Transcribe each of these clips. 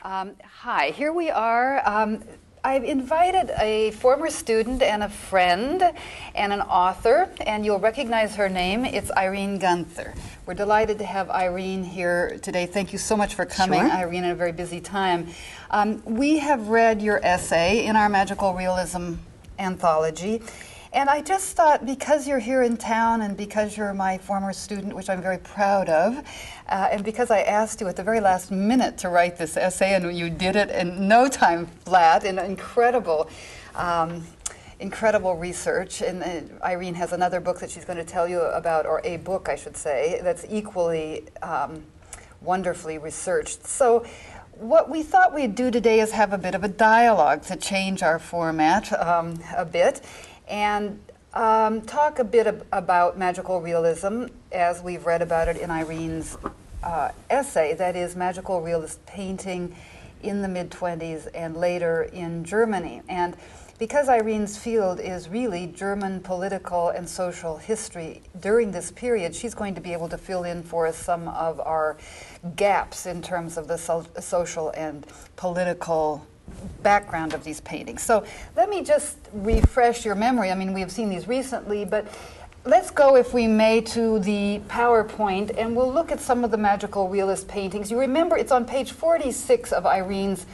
Hi, here we are. I've invited a former student and a friend and an author, and you'll recognize her name. It's Irene Gunther. We're delighted to have Irene here today. Thank you so much for coming, Sure. Irene, in a very busy time. We have read your essay in our Magical Realism anthology, and I just thought, because you're here in town and because you're my former student, which I'm very proud of, and because I asked you at the very last minute to write this essay, and you did it in no time flat, in incredible research. And Irene has another book that she's going to tell you about, or a book, I should say, that's equally wonderfully researched. So what we thought we'd do today is have a bit of a dialogue to change our format a bit, and talk a bit about magical realism as we've read about it in Irene's essay, that is magical realist painting in the mid-20s and later in Germany. And because Irene's field is really German political and social history during this period, she's going to be able to fill in for us some of our gaps in terms of the social and political background of these paintings. So let me just refresh your memory. I mean, we have seen these recently, but let's go, if we may, to the PowerPoint, and we'll look at some of the magical realist paintings. You remember it's on page 46 of Irene's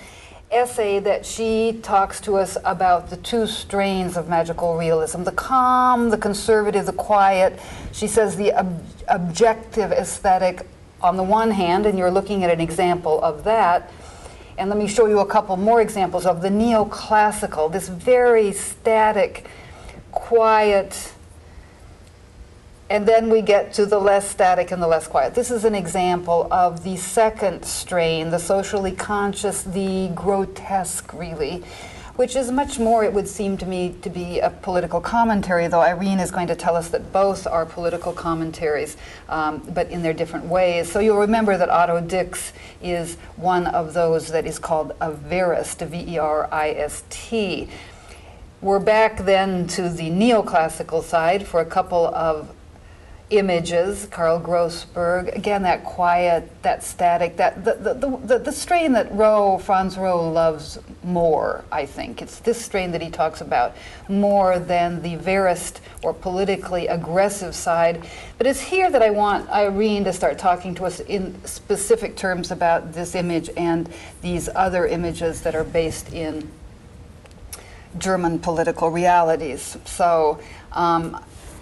essay that she talks to us about the two strains of magical realism, the calm, the conservative, the quiet. She says the objective aesthetic on the one hand, and you're looking at an example of that. And let me show you a couple more examples of the neoclassical, this very static, quiet, and then we get to the less static and the less quiet. This is an example of the second strain, the socially conscious, the grotesque, really, which is much more, it would seem to me, to be a political commentary, though Irene is going to tell us that both are political commentaries, but in their different ways. So you'll remember that Otto Dix is one of those that is called a verist, a V-E-R-I-S-T. We're back then to the neoclassical side for a couple of images. Carl Grossberg, again, that quiet, that static, that the strain that Franz Roh loves more, I think. It's this strain that he talks about more than the verist or politically aggressive side. But it's here that I want Irene to start talking to us in specific terms about this image and these other images that are based in German political realities. So,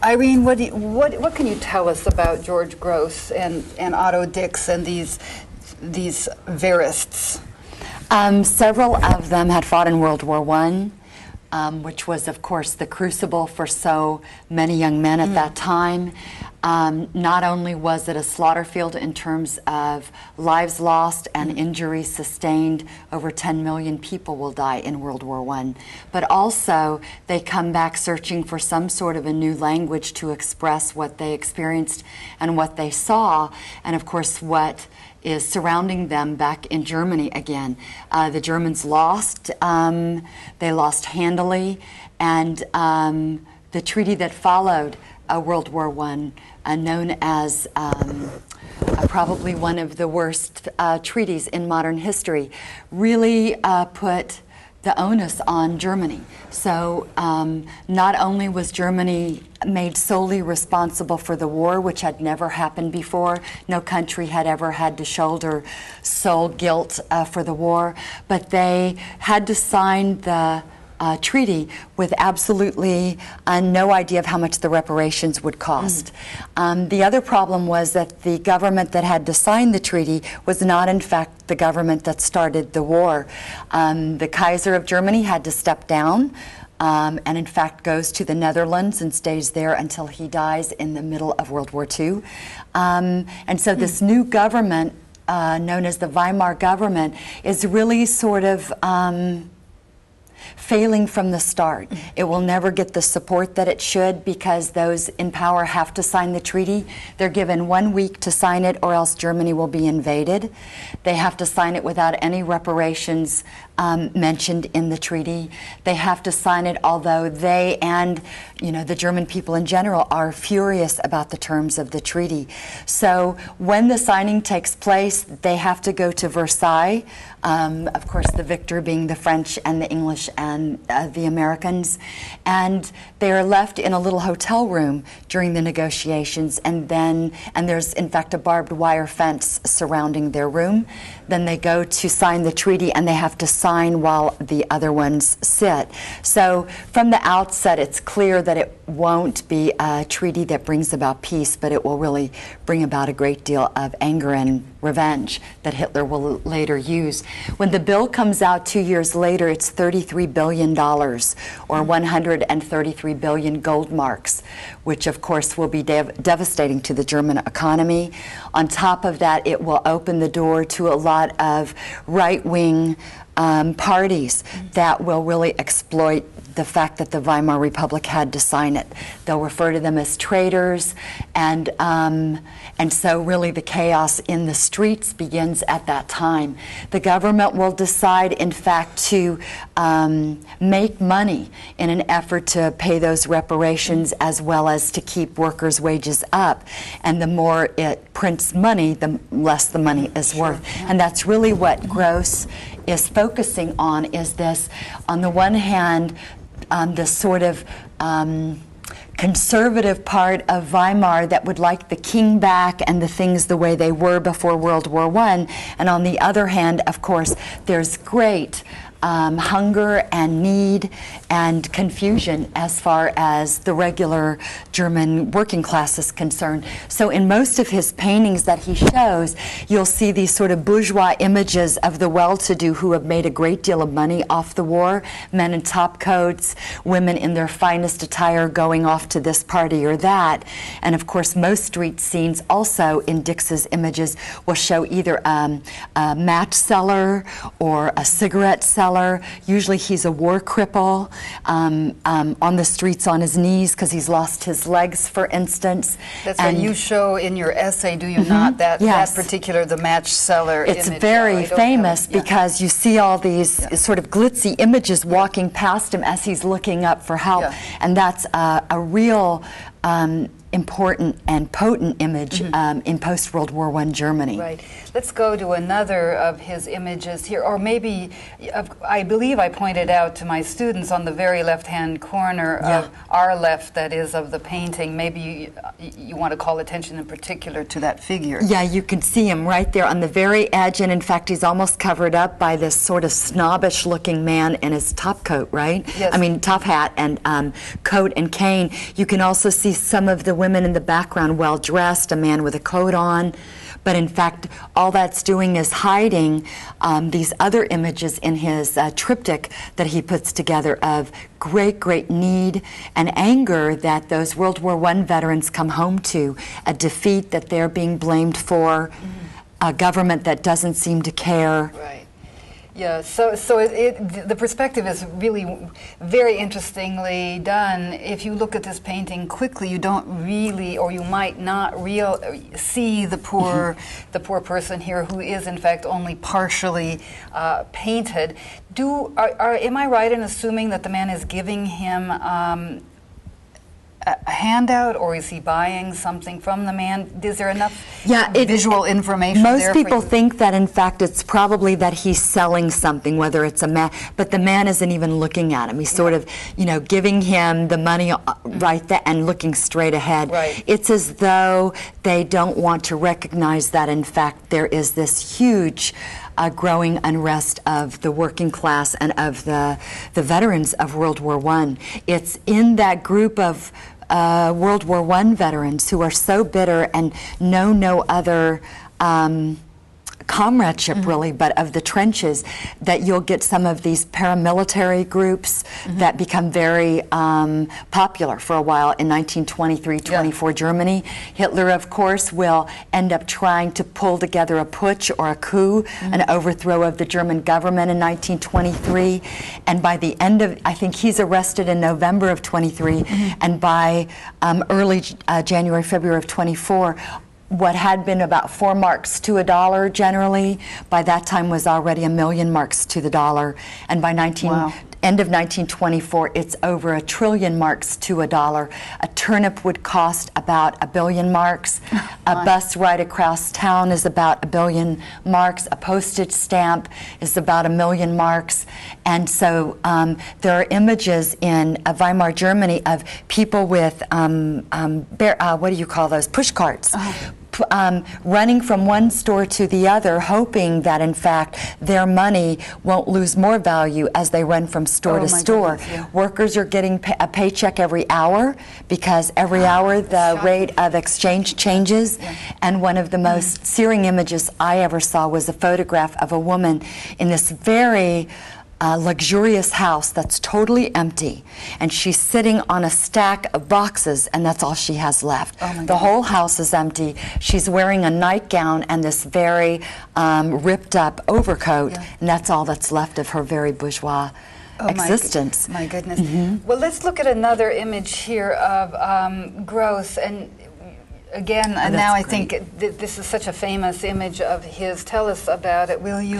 Irene, what can you tell us about George Gross and Otto Dix and these verists? Several of them had fought in World War I, which was, of course, the crucible for so many young men at that time. Not only was it a slaughter field in terms of lives lost and injuries sustained, over 10 million people will die in World War I, but also they come back searching for some sort of a new language to express what they experienced and what they saw, and of course what is surrounding them back in Germany again. The Germans lost, they lost handily, and the treaty that followed World War I, known as probably one of the worst treaties in modern history, really put the onus on Germany. So not only was Germany made solely responsible for the war, which had never happened before, no country had ever had to shoulder sole guilt for the war, but they had to sign the treaty with absolutely no idea of how much the reparations would cost. The other problem was that the government that had to sign the treaty was not, in fact, the government that started the war. The Kaiser of Germany had to step down and, in fact, goes to the Netherlands and stays there until he dies in the middle of World War II. And so this new government, known as the Weimar government, is really sort of failing from the start. It will never get the support that it should because those in power have to sign the treaty. They're given 1 week to sign it or else Germany will be invaded. They have to sign it without any reparations mentioned in the treaty. They have to sign it although they and the German people in general are furious about the terms of the treaty. So when the signing takes place, they have to go to Versailles, of course the victor being the French and the English and the Americans, and they are left in a little hotel room during the negotiations, and there's in fact a barbed wire fence surrounding their room. Then they go to sign the treaty and they have to sign while the other ones sit. So from the outset it's clear that it won't be a treaty that brings about peace, but it will really bring about a great deal of anger and revenge that Hitler will later use. When the bill comes out 2 years later, it's $33 billion, or 133 billion gold marks, which of course will be devastating to the German economy. On top of that, it will open the door to a lot of right-wing parties that will really exploit the fact that the Weimar Republic had to sign it. They'll refer to them as traitors, and so really the chaos in the streets begins at that time. The government will decide, in fact, to make money in an effort to pay those reparations as well as to keep workers' wages up. And the more it prints money, the less the money is worth. And that's really what Gross is focusing on, is this, on the one hand, this sort of conservative part of Weimar that would like the king back and the things the way they were before World War I. And on the other hand, of course, there's great hunger and need and confusion as far as the regular German working class is concerned. So in most of his paintings that he shows, you'll see these sort of bourgeois images of the well-to-do who have made a great deal of money off the war, men in top coats, women in their finest attire going off to this party or that. And of course, most street scenes also in Dix's images will show either a match seller or a cigarette seller. Usually he's a war cripple on the streets on his knees because he's lost his legs, for instance. That's what you show in your essay, do you not? That particular, the match seller It's image. very famous because you see all these sort of glitzy images walking past him as he's looking up for help. And that's a real important and potent image in post-World War I Germany. Right. Let's go to another of his images here, or maybe, I believe I pointed out to my students on the very left-hand corner of our left, that is, of the painting. Maybe you want to call attention in particular to that figure. Yeah, you can see him right there on the very edge, and in fact he's almost covered up by this sort of snobbish-looking man in his top coat, right? Yes. I mean, top hat and coat and cane. You can also see some of the women in the background well-dressed, a man with a coat on. But in fact, all that's doing is hiding these other images in his triptych that he puts together of great, great need and anger that those World War I veterans come home to, a defeat that they're being blamed for, a government that doesn't seem to care. Right. Yeah, so the perspective is really very interestingly done. If you look at this painting quickly, you don't really, or you might not see the poor person here, who is in fact only partially painted. Am I right in assuming that the man is giving him a handout, or is he buying something from the man? Is there enough visual information there? Most people think that in fact it's probably that he's selling something, whether it's a man, but the man isn't even looking at him. He's sort of, giving him the money right there and looking straight ahead. Right. It's as though they don't want to recognize that in fact there is this huge growing unrest of the working class and of the veterans of World War I. It's in that group of World War I veterans who are so bitter and know no other comradeship, really, but of the trenches, that you'll get some of these paramilitary groups that become very popular for a while in 1923-24 Germany. Hitler, of course, will end up trying to pull together a putsch or a coup, an overthrow of the German government in 1923. And by the end of, I think he's arrested in November of 23, and by early January, February of 24, what had been about 4 marks to a dollar generally, by that time was already 1,000,000 marks to the dollar. And by end of 1924, it's over 1 trillion marks to a dollar. A turnip would cost about 1 billion marks. A bus ride across town is about 1 billion marks. A postage stamp is about 1,000,000 marks. And so there are images in Weimar Germany of people with, what do you call those, push carts. Running from one store to the other, hoping that in fact their money won't lose more value as they run from store to store. Workers are getting a paycheck every hour, because every hour the rate of exchange changes. And one of the most searing images I ever saw was a photograph of a woman in this very luxurious house that's totally empty, and she's sitting on a stack of boxes, and that's all she has left. The whole house is empty. She's wearing a nightgown and this very ripped up overcoat, and that's all that's left of her very bourgeois existence. My goodness. Well, let's look at another image here of Gross, and again, now I think this is such a famous image of his. Tell us about it, will you?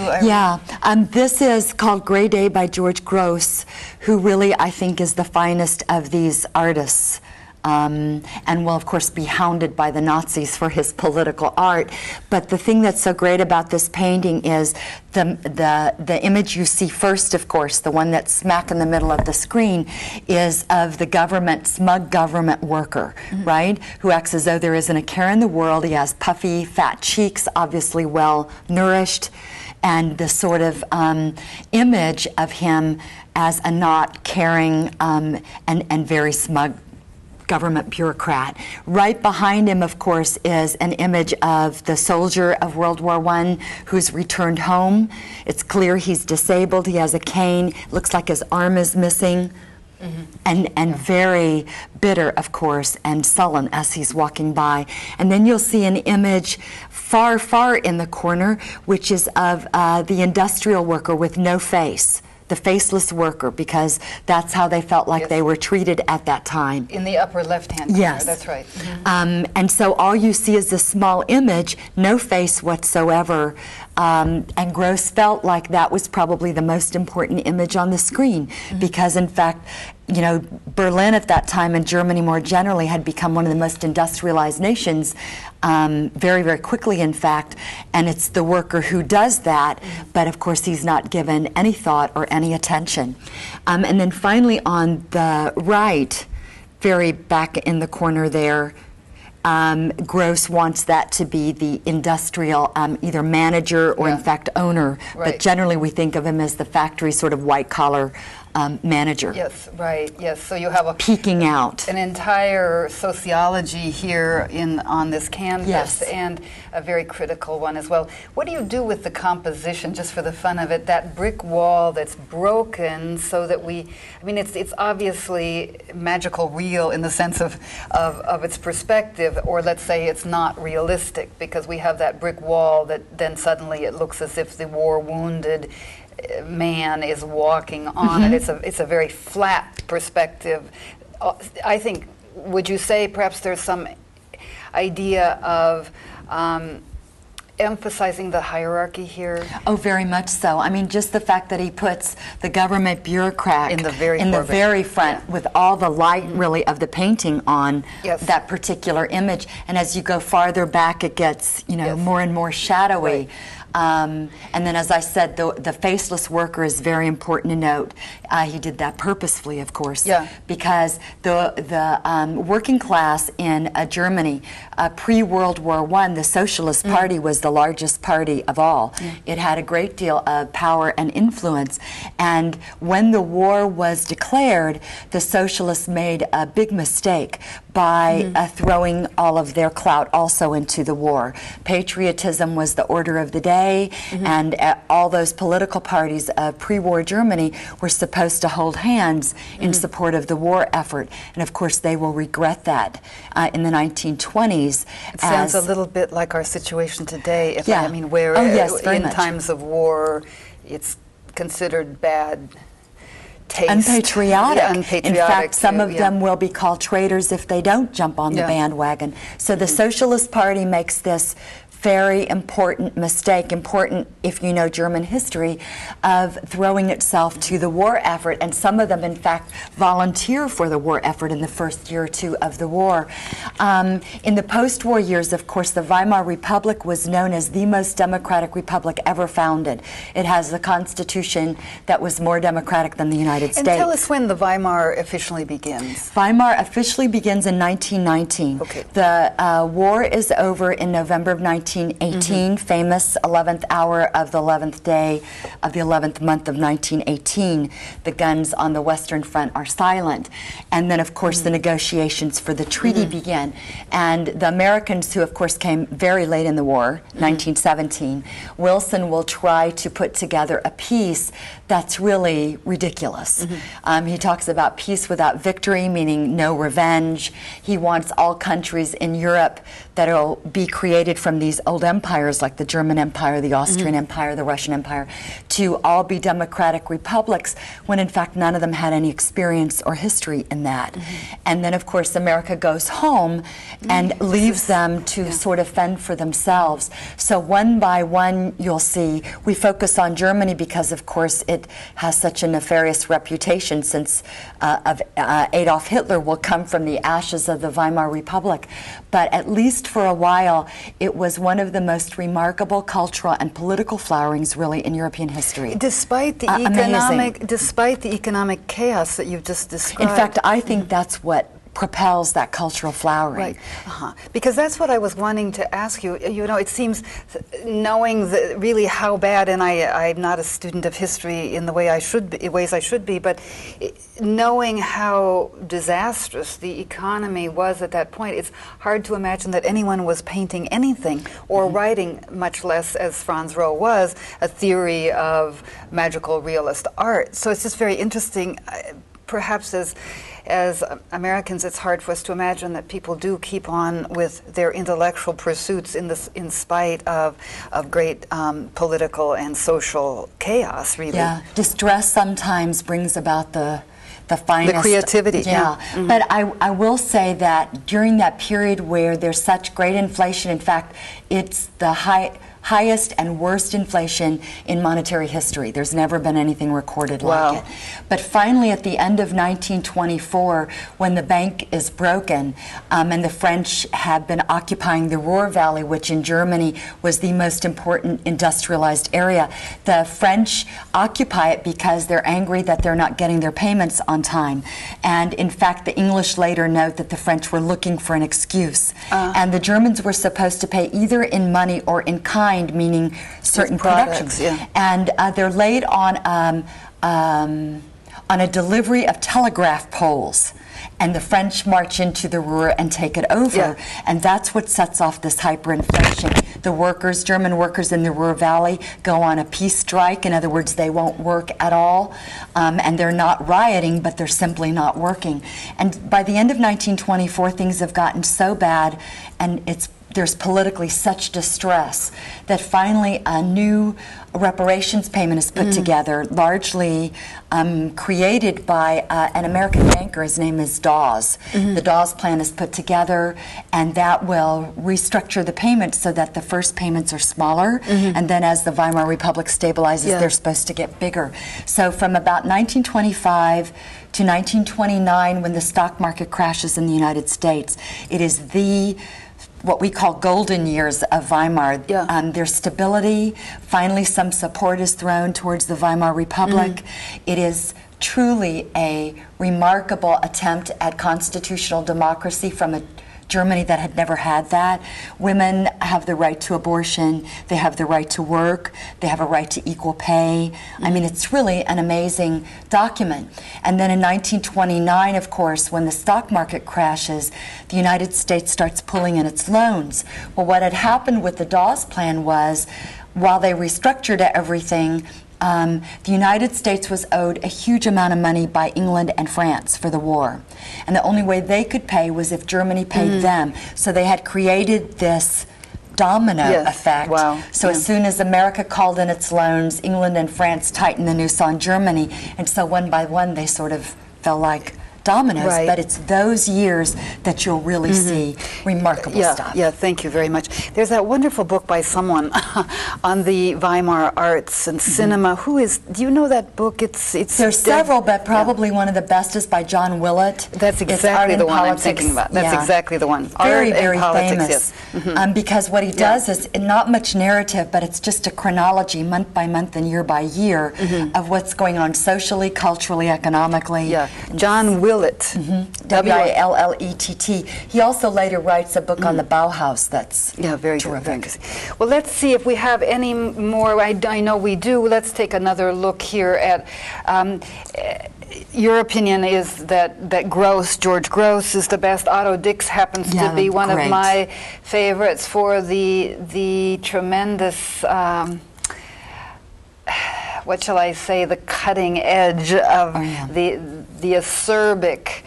This is called Gray Day by George Gross, who really, I think, is the finest of these artists. And will, of course, be hounded by the Nazis for his political art. But the thing that's so great about this painting is the image you see first, of course, the one that's smack in the middle of the screen, is of the government, smug government worker, right, who acts as though there isn't a care in the world. He has puffy, fat cheeks, obviously well nourished, and the sort of image of him as a not caring and very smug government bureaucrat. Right behind him, of course, is an image of the soldier of World War I who's returned home. It's clear he's disabled. He has a cane. Looks like his arm is missing. And very bitter, of course, and sullen as he's walking by. And then you'll see an image far, far in the corner, which is of the industrial worker with no face, the faceless worker, because that's how they felt like they were treated at that time. In the upper left-hand corner, that's right. And so all you see is this small image, no face whatsoever, and Gross felt like that was probably the most important image on the screen, because in fact, you know, Berlin at that time and Germany more generally had become one of the most industrialized nations very, very quickly, in fact, and it's the worker who does that, but of course he's not given any thought or any attention. And then finally on the right, very back in the corner there, Gross wants that to be the industrial either manager or in fact owner, but generally we think of him as the factory sort of white-collar manager. Yes, right. Yes, so you have a peeking out an entire sociology here on this canvas, and a very critical one as well. What do you do with the composition, just for the fun of it? That brick wall that's broken, so that I mean, it's obviously magical real in the sense of its perspective, or let's say it's not realistic, because we have that brick wall that then suddenly it looks as if the war-wounded man is walking on it. It's a very flat perspective. I think, would you say perhaps there's some idea of emphasizing the hierarchy here? Oh, very much so. I mean, just the fact that he puts the government bureaucrat in the very front with all the light really of the painting on that particular image, and as you go farther back it gets, you know, more and more shadowy. And then, as I said, the faceless worker is very important to note. He did that purposefully, of course, because the working class in Germany, pre-World War I, the Socialist Party was the largest party of all. It had a great deal of power and influence, and when the war was declared, the Socialists made a big mistake by throwing all of their clout also into the war. Patriotism was the order of the day, and all those political parties of pre-war Germany were supposed to hold hands in support of the war effort. And of course, they will regret that in the 1920s. It sounds a little bit like our situation today. If Yeah. I mean, where in times of war, it's considered bad taste. Unpatriotic. Yeah, unpatriotic. In fact, some of them will be called traitors if they don't jump on the bandwagon. So the Socialist Party makes this very important mistake, important if you know German history, of throwing itself to the war effort. And some of them, in fact, volunteer for the war effort in the first year or two of the war. In the post-war years, of course, the Weimar Republic was known as the most democratic republic ever founded. It has a constitution that was more democratic than the United States. And tell us when the Weimar officially begins. Weimar officially begins in 1919. Okay. The war is over in November of 1918, famous 11th hour of the 11th day of the 11th month of 1918. The guns on the Western Front are silent. And then, of course, the negotiations for the treaty begin. And the Americans, who, of course, came very late in the war, 1917, Wilson will try to put together a peace that's really ridiculous. He talks about peace without victory, meaning no revenge. He wants all countries in Europe that will be created from these old empires like the German Empire, the Austrian Empire, the Russian Empire, to all be democratic republics, when in fact none of them had any experience or history in that. And then, of course, America goes home and leaves them to sort of fend for themselves. So one by one, you'll see, we focus on Germany because, of course, it has such a nefarious reputation, since Adolf Hitler will come from the ashes of the Weimar Republic. But at least for a while, it was one of the most remarkable cultural and political flowerings, really, in European history. Despite the economic chaos that you've just described. In fact, I think that's what propels that cultural flowering. Right. Because that's what I was wanting to ask you. You know, it seems, knowing really how bad, and I'm not a student of history in the way I should be, ways I should be, but knowing how disastrous the economy was at that point, it's hard to imagine that anyone was painting anything or writing, much less, as Franz Roh was, a theory of magical realist art. So it's just very interesting. Perhaps as Americans, it's hard for us to imagine that people do keep on with their intellectual pursuits in spite of great political and social chaos, really. Yeah, distress sometimes brings about the finest. The creativity. Yeah. But I will say that during that period where there's such great inflation, in fact, it's the highest and worst inflation in monetary history. There's never been anything recorded like it. But finally, at the end of 1924, when the bank is broken, and the French have been occupying the Ruhr Valley, which in Germany was the most important industrialized area, the French occupy it because they're angry that they're not getting their payments on time. And in fact, the English later note that the French were looking for an excuse. And the Germans were supposed to pay either in money or in kind, meaning certain products. And they're laid on a delivery of telegraph poles. And the French march into the Ruhr and take it over. And that's what sets off this hyperinflation. The workers, German workers in the Ruhr Valley, go on a peace strike. In other words, they won't work at all. And they're not rioting, but they're simply not working. And by the end of 1924, things have gotten so bad, and there's politically such distress that finally a new reparations payment is put together, largely created by an American banker. His name is Dawes. The Dawes Plan is put together, and that will restructure the payments so that the first payments are smaller, and then as the Weimar Republic stabilizes, they're supposed to get bigger. So from about 1925 to 1929, when the stock market crashes in the United States, it is what we call golden years of Weimar. There's stability. Finally, some support is thrown towards the Weimar Republic. It is truly a remarkable attempt at constitutional democracy from a Germany that had never had that. Women have the right to abortion, they have the right to work, they have a right to equal pay. I mean, it's really an amazing document. And then in 1929, of course, when the stock market crashes, the United States starts pulling in its loans. Well, what had happened with the Dawes Plan was, while they restructured everything, the United States was owed a huge amount of money by England and France for the war. And the only way they could pay was if Germany paid them. So they had created this domino effect. Wow. So as soon as America called in its loans, England and France tightened the noose on Germany. And so one by one, they sort of fell like dominoes, right. But it's those years that you'll really see remarkable stuff. Yeah, thank you very much. There's that wonderful book by someone on the Weimar arts and cinema. Who is, do you know that book? There's several, but probably one of the best is by John Willett. That's exactly the one I'm thinking about. That's exactly the one. Very, Art very and politics, famous. yes. Because what he does is not much narrative, but it's just a chronology month by month and year by year of what's going on socially, culturally, economically. Yeah, John Willett. Willett. He also later writes a book on the Bauhaus that's very terrific. Good, very good. Well, let's see if we have any more. I know we do. Let's take another look here at. Your opinion is that George Gross is the best. Otto Dix happens to be one of my favorites for the tremendous. What shall I say? The cutting edge of the acerbic,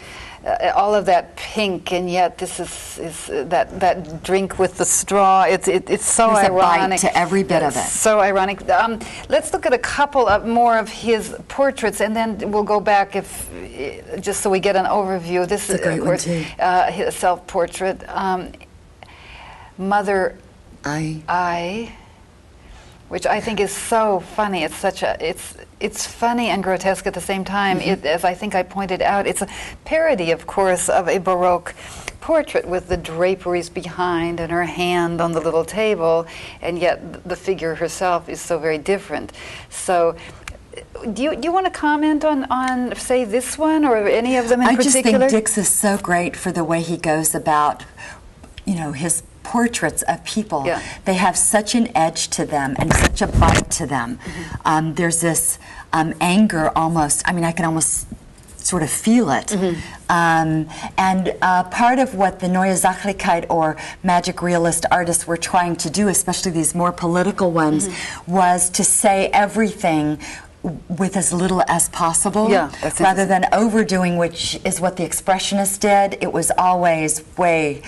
all of that pink, and yet this is that drink with the straw. It's so There's ironic. A bite to every bit of it. So ironic. Let's look at a couple of more of his portraits, and then we'll go back just so we get an overview. This is of course his self-portrait. Mother I. Which I think is so funny. It's such it's funny and grotesque at the same time. As I think I pointed out, it's a parody, of course, of a Baroque portrait with the draperies behind and her hand on the little table, and yet the figure herself is so very different. So, do you want to comment on say this one or any of them in particular? I just think Dix is so great for the way he goes about, his portraits of people. They have such an edge to them and such a bite to them. There's this anger almost. I mean, I can almost sort of feel it. And part of what the Neue Sachlichkeit or magic realist artists were trying to do, especially these more political ones, was to say everything with as little as possible, rather than overdoing, which is what the Expressionists did. It was always way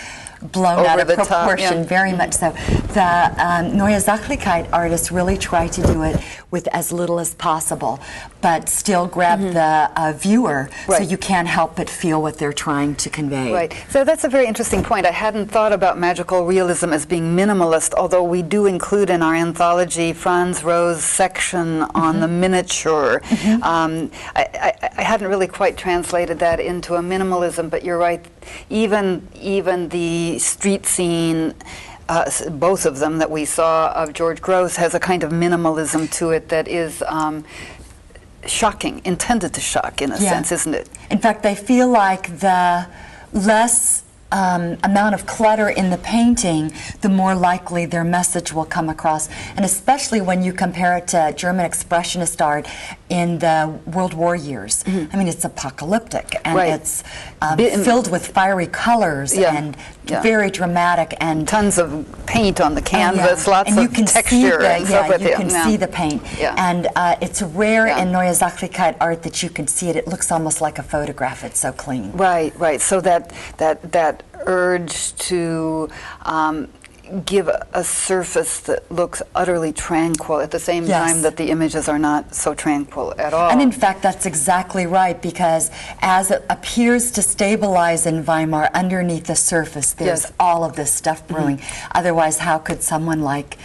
blown out of proportion, very much so. The Neue Sachlichkeit artists really try to do it with as little as possible, but still grab the viewer, so you can't help but feel what they're trying to convey. Right. So that's a very interesting point. I hadn't thought about magical realism as being minimalist, although we do include in our anthology Franz Rose's section on the miniature. I hadn't really quite translated that into a minimalism, but you're right. Even the street scene, both of them that we saw of George Gross, has a kind of minimalism to it that is shocking, intended to shock in a sense, isn't it? In fact, they feel like the less amount of clutter in the painting, the more likely their message will come across. And especially when you compare it to German Expressionist art in the World War years. I mean, it's apocalyptic, and it's filled with fiery colors and very dramatic, and tons of paint on the canvas, lots and you of can texture and so forth. You can see the paint. And it's rare in Neue Sachlichkeit art that you can see it. It looks almost like a photograph. It's so clean. Right. So that urge to give a surface that looks utterly tranquil at the same time that the images are not so tranquil at all. And in fact, that's exactly right, because as it appears to stabilize in Weimar, underneath the surface, there's all of this stuff brewing. Otherwise, how could someone like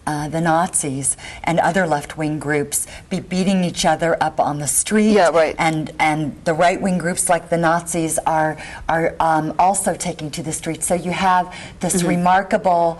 the Nazis and other left-wing groups be beating each other up on the street? And the right-wing groups like the Nazis are also taking to the street. So you have this remarkable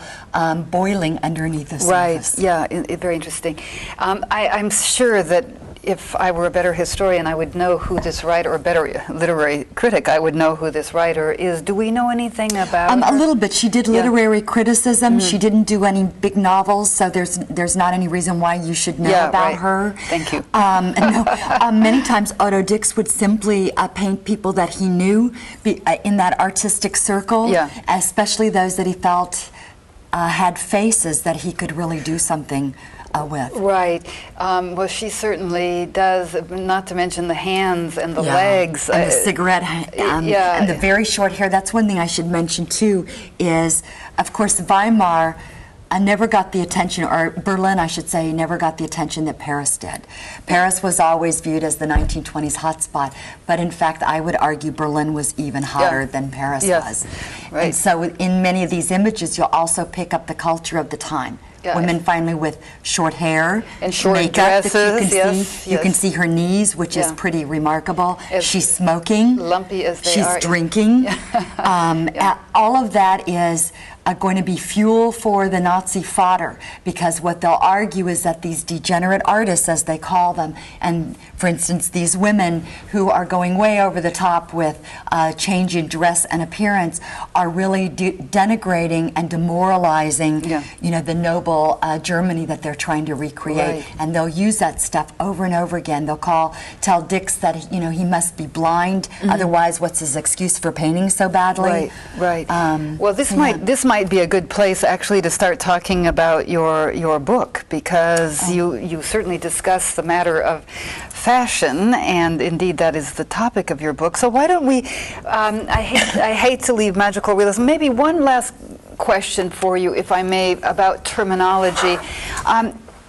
boiling underneath the surface. Very interesting. I'm sure that if I were a better historian, I would know who this writer, or better literary critic, I would know who this writer is. Do we know anything about her? A little bit. She did literary criticism. She didn't do any big novels, so there's not any reason why you should know about her. Thank you. Many times Otto Dix would simply paint people that he knew in that artistic circle, especially those that he felt had faces that he could really do something with. Right. Well, she certainly does, not to mention the hands and the legs. And the cigarette, and the very short hair. That's one thing I should mention, too, is, of course, Weimar never got the attention, or Berlin, I should say, never got the attention that Paris did. Paris was always viewed as the 1920s hotspot, but in fact, I would argue Berlin was even hotter than Paris was. Right. And so in many of these images, you'll also pick up the culture of the time. Women finally with short hair and short makeup dresses. That you can see her knees, which is pretty remarkable. She's smoking. Lumpy as they are. She's drinking. All of that is going to be fuel for the Nazi fodder, because what they'll argue is that these degenerate artists, as they call them, and for instance these women who are going way over the top with change in dress and appearance, are really denigrating and demoralizing the noble Germany that they're trying to recreate. And they'll use that stuff over and over again. They'll tell Dix that he must be blind, otherwise what's his excuse for painting so badly? Well, this might be a good place actually to start talking about your book, because you certainly discuss the matter of fashion, and indeed that is the topic of your book. So why don't we, I hate to leave magical realism, maybe one last question for you, if I may, about terminology.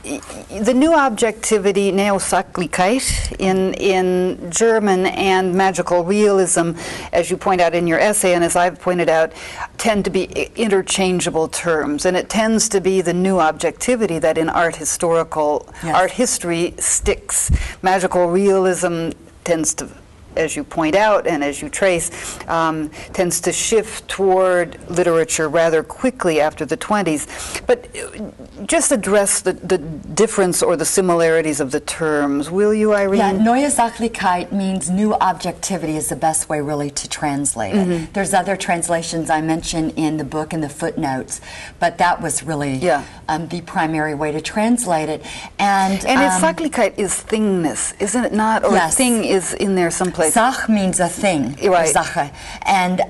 The new objectivity, Neosachlichkeit, in German, and magical realism, as you point out in your essay, and as I've pointed out, tend to be interchangeable terms, and it tends to be the new objectivity that in art history sticks. Magical realism tends to, as you point out and as you trace, tends to shift toward literature rather quickly after the 20s. But just address the difference or the similarities of the terms, will you, Irene? Yeah, Neue Sachlichkeit means new objectivity is the best way really to translate it. There's other translations I mentioned in the book in the footnotes, but that was really the primary way to translate it. And its Sachlichkeit is thingness, isn't it not? Or thing is in there someplace. Sach means a thing, Sache. And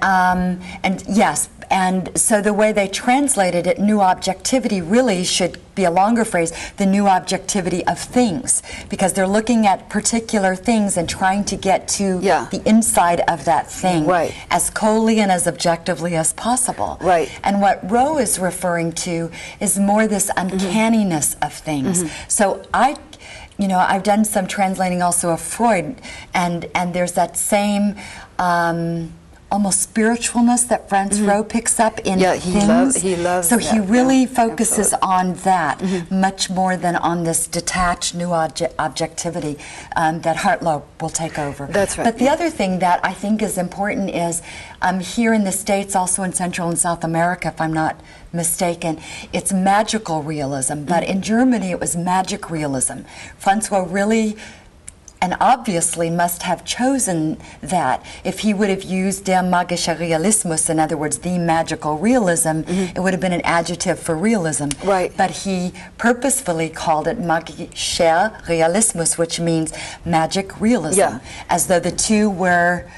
yes, and so the way they translated it, new objectivity, really should be a longer phrase, the new objectivity of things, because they're looking at particular things and trying to get to the inside of that thing as coldly and as objectively as possible. And what Rowe is referring to is more this uncanniness of things. So I've done some translating also of Freud, and there's that same almost spiritualness that Franz Rowe picks up in things. He loves so that. He really focuses on that much more than on this detached new objectivity that Hartlow will take over. That's right. But the other thing that I think is important is here in the States, also in Central and South America, if I'm not mistaken, it's magical realism, but in Germany it was magic realism. Francois really and obviously must have chosen that. If he would have used der magische Realismus, in other words, the magical realism, it would have been an adjective for realism. But he purposefully called it magischer Realismus, which means magic realism, as though the two were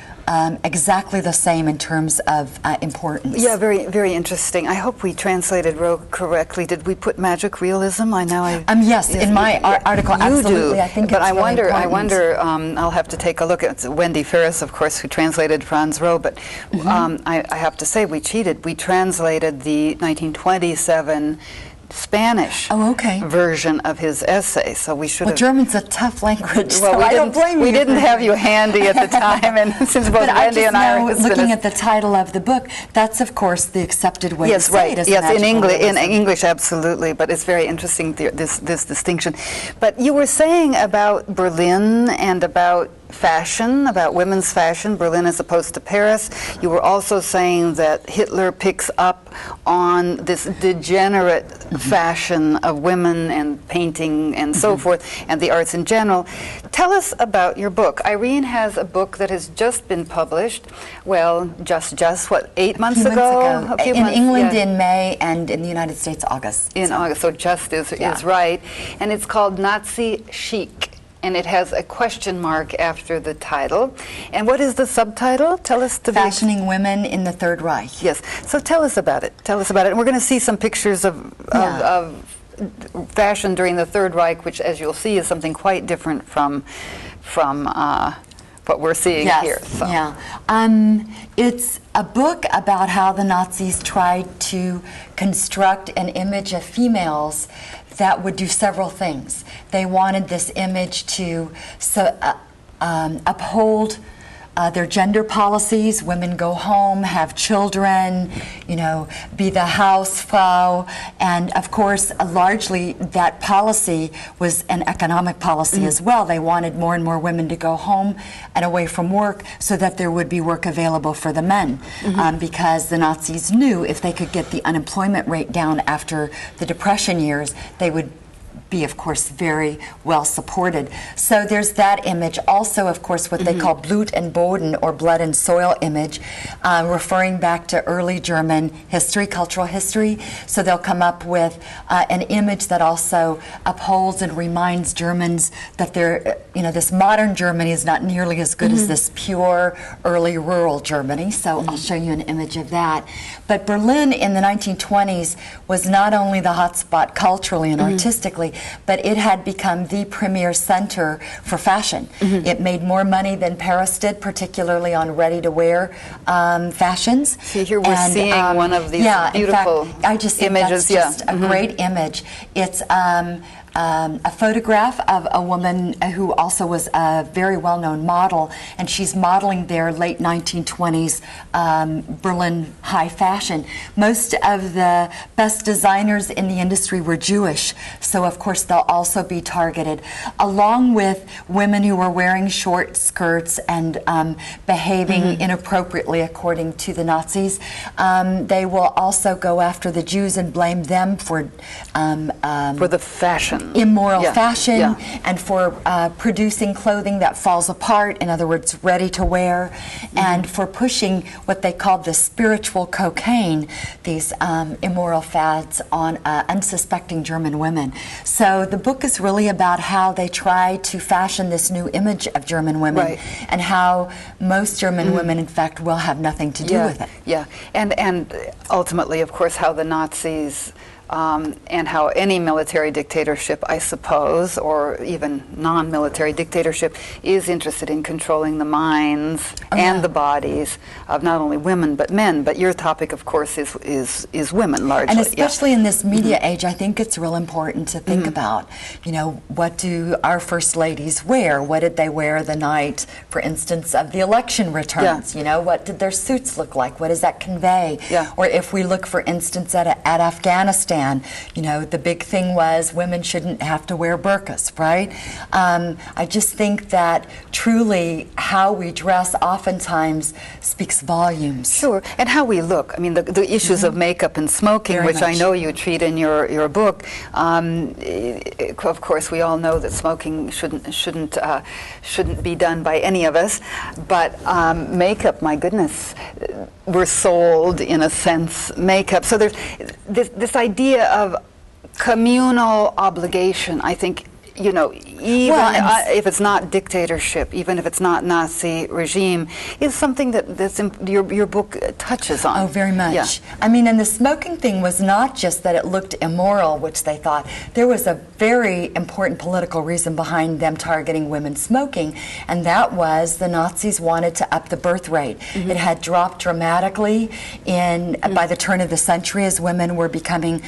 exactly the same in terms of importance. Yeah, very, very interesting. I hope we translated Rowe correctly. Did we put magic realism? Yes, in my article, absolutely. Do. I think but it's I wonder. I'll have to take a look at Wendy Ferris, of course, who translated Franz Rowe. But I have to say, we cheated. We translated the 1927 Spanish version of his essay, so we should have... Well, German's a tough language, well, so I don't blame you. We didn't have you handy at the time, and since both Wendy and I are... looking at the title of the book, that's, of course, the accepted way to say it. Yes, in English, absolutely, but it's very interesting, this distinction. But you were saying about Berlin and about fashion, about women's fashion, Berlin as opposed to Paris. You were also saying that Hitler picks up on this degenerate fashion of women and painting and so forth, and the arts in general. Tell us about your book. Irene has a book that has just been published, well, just what, 8 months ago? A few in months, England yeah. in May, and in the United States August. In August, so just is right. And it's called Nazi Chic. And it has a question mark after the title. And what is the subtitle? Tell us the Fashioning Women in the Third Reich. Yes. So tell us about it. Tell us about it. And we're going to see some pictures of fashion during the Third Reich, which, as you'll see, is something quite different from what we're seeing here. So. Yeah. It's a book about how the Nazis tried to construct an image of females that would do several things. They wanted this image to uphold their gender policies. Women go home, have children, you know, be the Hausfrau. And of course, largely that policy was an economic policy as well. They wanted more and more women to go home and away from work so that there would be work available for the men. Because the Nazis knew if they could get the unemployment rate down after the Depression years, they would be, of course, very well supported. So there's that image. Also, of course, what they call Blut and Boden, or blood and soil image, referring back to early German history, cultural history. So they'll come up with an image that also upholds and reminds Germans that they're, you know, this modern Germany is not nearly as good as this pure, early rural Germany. So I'll show you an image of that. But Berlin in the 1920s was not only the hotspot culturally and artistically, but it had become the premier center for fashion. It made more money than Paris did, particularly on ready-to-wear fashions. See, here we're seeing one of these beautiful in fact, I just think images. That's just a great image. It's a photograph of a woman who also was a very well-known model, and she's modeling their late 1920s Berlin high fashion. Most of the best designers in the industry were Jewish, so of course they'll also be targeted, along with women who were wearing short skirts and behaving inappropriately according to the Nazis. They will also go after the Jews and blame them for the fashion. Immoral fashion and for producing clothing that falls apart, in other words, ready to wear, and for pushing what they called the spiritual cocaine, these immoral fads on unsuspecting German women. So the book is really about how they try to fashion this new image of German women and how most German women, in fact, will have nothing to do with it. Yeah, and ultimately, of course, how the Nazis and how any military dictatorship, I suppose, or even non-military dictatorship, is interested in controlling the minds and the bodies of not only women but men. But your topic, of course, is women largely. And especially in this media age, I think it's real important to think about, you know, what do our first ladies wear? What did they wear the night, for instance, of the election returns? You know, what did their suits look like? What does that convey? Or if we look, for instance, at Afghanistan, you know, the big thing was women shouldn't have to wear burqas, right? I just think that truly how we dress oftentimes speaks volumes. Sure, and how we look. I mean, the issues of makeup and smoking, which I know you treat in your book. Of course, we all know that smoking shouldn't be done by any of us. But makeup, my goodness, we're sold, in a sense, makeup. So there's this idea of communal obligation, I think, you know, even if it's not dictatorship, even if it's not Nazi regime, is something that's your book touches on. Oh, very much. I mean, and the smoking thing was not just that it looked immoral, which they thought. There was a very important political reason behind them targeting women smoking, and that was the Nazis wanted to up the birth rate. It had dropped dramatically by the turn of the century as women were becoming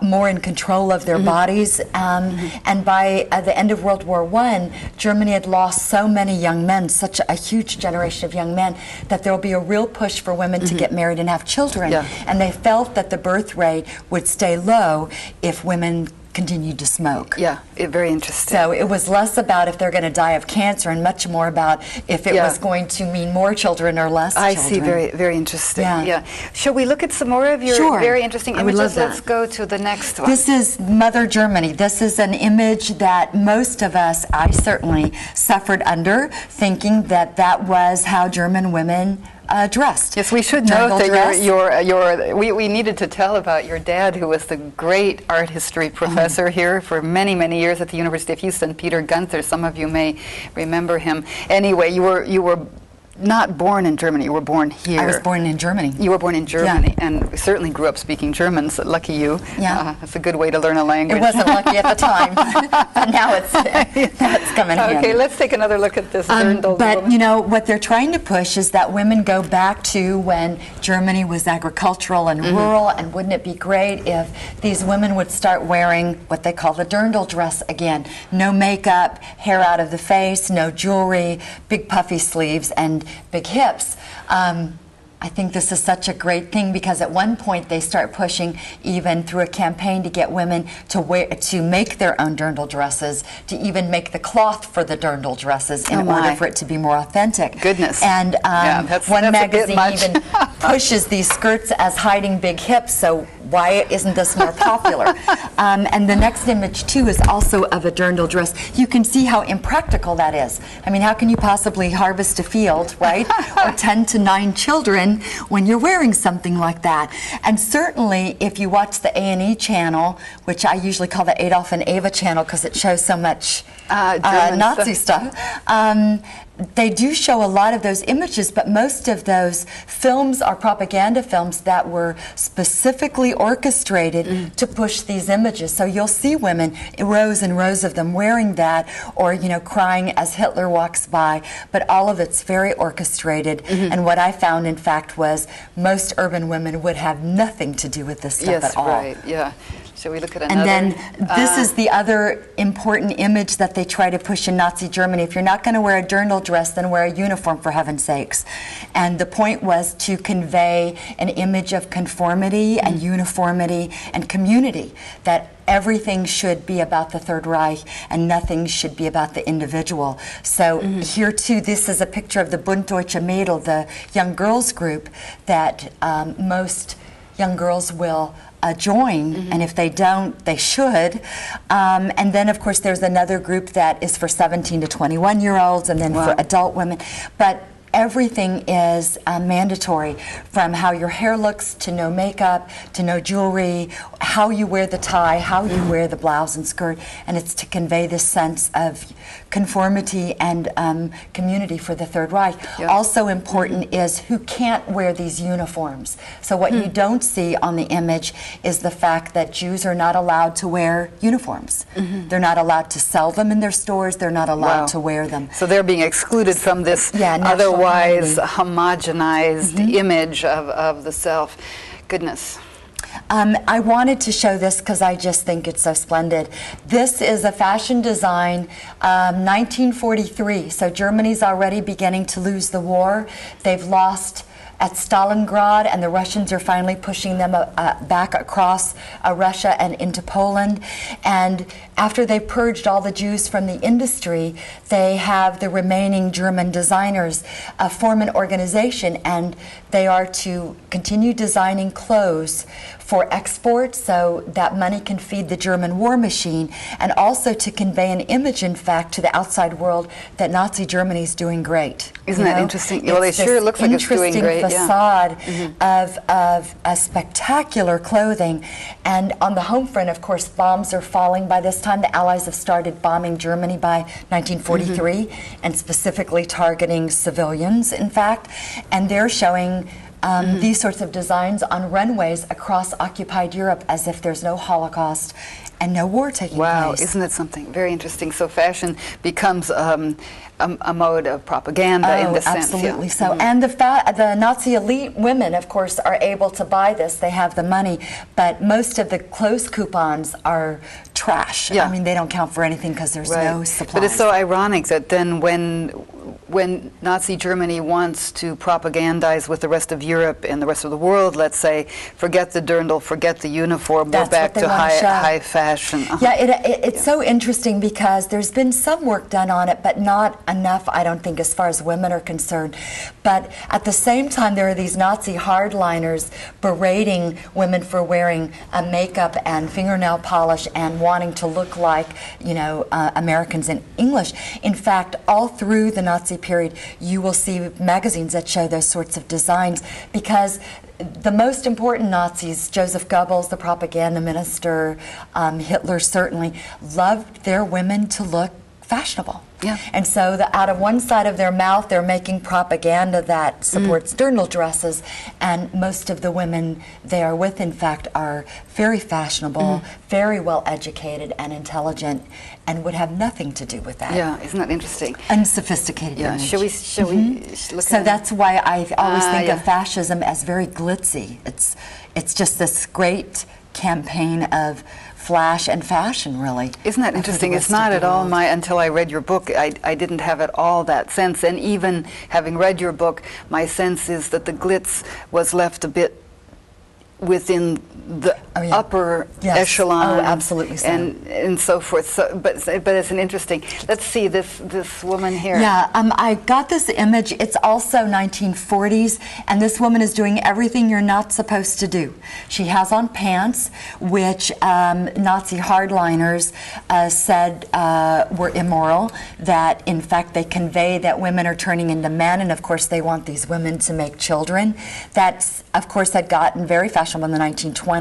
more in control of their bodies, and by the end of World War I, Germany had lost so many young men, such a huge generation of young men, that there will be a real push for women to get married and have children. And they felt that the birth rate would stay low if women continued to smoke. Yeah, very interesting. So it was less about if they're going to die of cancer and much more about if it was going to mean more children or less children. I see. Very, very interesting. Yeah. Shall we look at some more of your very interesting images? I would love that. Let's go to the next one. This is Mother Germany. This is an image that most of us, I certainly, suffered under, thinking that that was how German women dressed. Yes, we should note that we needed to tell about your dad, who was the great art history professor here for many, many years at the University of Houston, Peter Gunther. Some of you may remember him. Anyway, you were not born in Germany. You were born here. I was born in Germany. You were born in Germany, and certainly grew up speaking German, so lucky you. Yeah. That's a good way to learn a language. It wasn't lucky at the time, but now it's coming in. Okay, let's take another look at this Dirndl But, woman. you know, what they're trying to push is that women go back to when Germany was agricultural and rural, and wouldn't it be great if these women would start wearing what they call the Dirndl dress again. No makeup, hair out of the face, no jewelry, big puffy sleeves, and big hips. I think this is such a great thing because at one point they start pushing even through a campaign to get women to make their own Dirndl dresses, to even make the cloth for the Dirndl dresses in order for it to be more authentic. Goodness. And that's one magazine even pushes these skirts as hiding big hips, so why isn't this more popular? And the next image too is also of a Dirndl dress. You can see how impractical that is. I mean, how can you possibly harvest a field, right? Or 10 to 9 children when you're wearing something like that. And certainly if you watch the A&E channel, which I usually call the Adolf and Eva channel because it shows so much Nazi stuff, they do show a lot of those images, but most of those films are propaganda films that were specifically orchestrated to push these images. So you'll see women, rows and rows of them, wearing that, or, you know, crying as Hitler walks by, but all of it's very orchestrated. And what I found, in fact, was most urban women would have nothing to do with this stuff at all. Yes, right, yeah. Shall we look at another? And then this is the other important image that they try to push in Nazi Germany. If you're not going to wear a Dirndl dress, then wear a uniform, for heaven's sakes. And the point was to convey an image of conformity and uniformity and community, that everything should be about the Third Reich and nothing should be about the individual. So here too, this is a picture of the Bund Deutsche Mädel, the young girls group that most young girls will join, and if they don't, they should. And then, of course, there's another group that is for 17 to 21-year-olds, and then for adult women. But everything is mandatory, from how your hair looks to no makeup to no jewelry, how you wear the tie, how you wear the blouse and skirt, and it's to convey this sense of conformity and community for the Third Reich. Also important is who can't wear these uniforms. So what you don't see on the image is the fact that Jews are not allowed to wear uniforms. They're not allowed to sell them in their stores. They're not allowed to wear them. So they're being excluded from this otherwise homogenized image of the self. Goodness. I wanted to show this because I just think it's so splendid. This is a fashion design, 1943. So Germany's already beginning to lose the war. They've lost at Stalingrad, and the Russians are finally pushing them back across Russia and into Poland. And after they purged all the Jews from the industry, they have the remaining German designers form an organization, and they are to continue designing clothes for export so that money can feed the German war machine, and also to convey an image, in fact, to the outside world that Nazi Germany is doing great. Isn't that interesting? Well, it sure looks like it's doing great. Facade of a spectacular clothing. And on the home front, of course, bombs are falling by this time. The Allies have started bombing Germany by 1943, and specifically targeting civilians, in fact. And they're showing these sorts of designs on runways across occupied Europe as if there's no Holocaust and no war taking place. Wow, isn't it something very interesting? So fashion becomes a mode of propaganda in this sense. Absolutely so. And the Nazi elite women, of course, are able to buy this. They have the money, but most of the clothes coupons are trash. I mean, they don't count for anything because there's no supply. But it's so ironic that then when when Nazi Germany wants to propagandize with the rest of Europe and the rest of the world, let's say, forget the dirndl, forget the uniform, we're back to high fashion. Yeah, it's so interesting because there's been some work done on it, but not enough, I don't think, as far as women are concerned. But at the same time, there are these Nazi hardliners berating women for wearing makeup and fingernail polish and wanting to look like, you know, Americans and English. In fact, all through the Nazi period, you will see magazines that show those sorts of designs because the most important Nazis, Joseph Goebbels, the propaganda minister, Hitler certainly, loved their women to look fashionable. Yeah. And so out of one side of their mouth, they're making propaganda that supports dirndl dresses, and most of the women they are with, in fact, are very fashionable, very well educated and intelligent, and would have nothing to do with that. Yeah, isn't that interesting? Unsophisticated Yeah, image. shall we look So at that's why I always think yeah. of fascism as very glitzy. It's just this great campaign of flash and fashion, really. Isn't that interesting? It's not at all until I read your book, I didn't have at all that sense. And even having read your book, my sense is that the glitz was left a bit within the upper echelon, absolutely so. and so forth. So, but it's an interesting. Let's see this woman here. Yeah, I got this image. It's also 1940s, and this woman is doing everything you're not supposed to do. She has on pants, which Nazi hardliners said were immoral. That in fact they convey that women are turning into men, and of course they want these women to make children. That's of course had gotten very fashionable in the 1920s.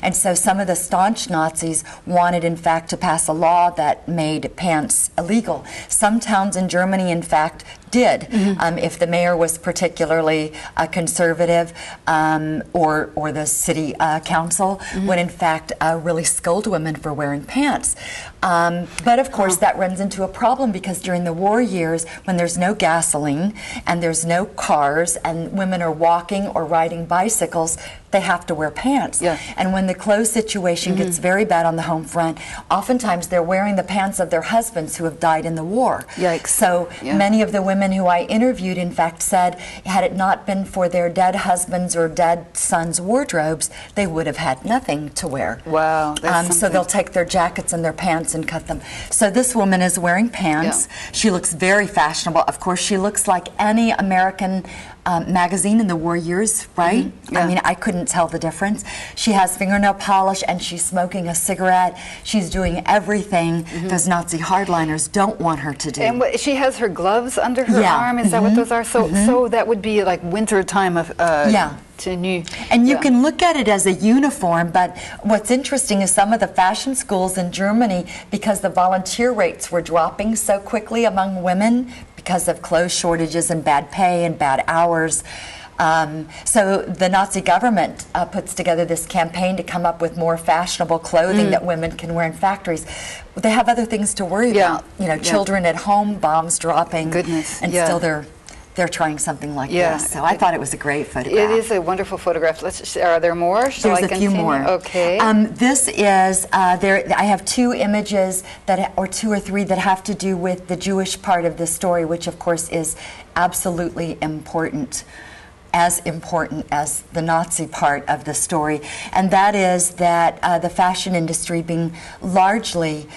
And so some of the staunch Nazis wanted, in fact, to pass a law that made pants illegal. Some towns in Germany, in fact, did. If the mayor was particularly conservative, or the city council would, in fact, really scold women for wearing pants. But of course, that runs into a problem because during the war years, when there's no gasoline and there's no cars and women are walking or riding bicycles, they have to wear pants. Yeah. And when the clothes situation gets very bad on the home front, oftentimes they're wearing the pants of their husbands who have died in the war. Yikes. So many of the women who I interviewed, in fact, said had it not been for their dead husbands or dead sons' wardrobes, they would have had nothing to wear. Wow. So they'll take their jackets and their pants and cut them. So this woman is wearing pants. Yeah. She looks very fashionable. Of course, she looks like any American magazine in the war years, right? Yeah. I mean, I couldn't tell the difference. She has fingernail polish and she's smoking a cigarette. She's doing everything those Nazi hardliners don't want her to do. And she has her gloves under her arm. Is that what those are? So, so that would be like winter time of tenue. And you can look at it as a uniform, but what's interesting is some of the fashion schools in Germany, because the volunteer rates were dropping so quickly among women because of clothes shortages and bad pay and bad hours. So the Nazi government puts together this campaign to come up with more fashionable clothing that women can wear in factories. They have other things to worry about. You know, children at home, bombs dropping, and still they're trying something like this. So I thought it was a great photograph. It is a wonderful photograph. Are there more? There's a few more. Okay. This is I have two images or two or three that have to do with the Jewish part of the story, which of course is absolutely important, as important as the Nazi part of the story, and that is that the fashion industry being largely